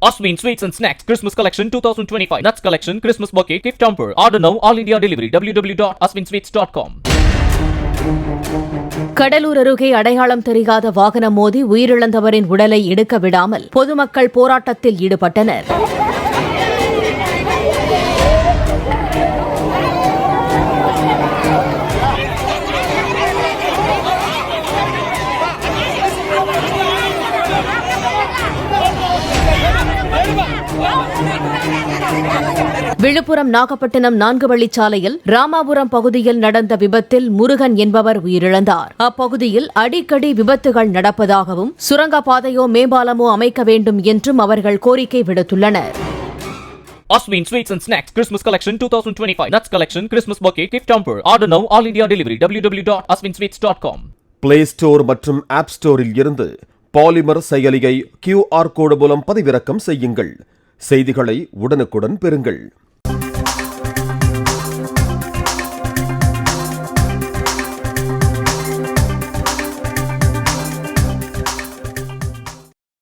Asmin Sweets and Snacks Christmas Collection 2025. Nuts Collection, Christmas Bouquet, Gift Hamper. Order now, All India Delivery. www.asminsweets.com. Cuddalore அருகே அடையாளம் தெரியாத வாகனம் மோதி உயிரிழந்தவரின் உடலை எடுக்க விடாமல் பொதுமக்கள் போராட்டத்தில் ஈடுபட்டனர். விழுப்புரம் நாகப்பட்டினம் 4 வழிச்சாலையில் ராமாபுரம் பகுதியில் நடந்த விபத்தில் முருகன் என்பவர் உயிரிழந்தார். அப்பகுதியில் அடிக்கடி விபத்துகள் நடப்பதாகவும் சுரங்கப்பாதையோ மேம்பாலமோ அமைக்க வேண்டும் என்றும் அவர்கள் கோரிக்கை விடுத்துள்ளனர். Asmin Sweets and Snacks Christmas Collection 2025. Nuts Collection, Christmas Bouquet, Gift Hamper. Order now, All India Delivery. www.asminsweets.com. Play store மற்றும் ஆப் ஸ்டோரில் இருந்து பாலிமர் செயலியை QR கோடு மூலம் பதிவிறக்கம் செய்யுங்கள். செய்திகளை உடனுக்குடன் பெறுங்கள்.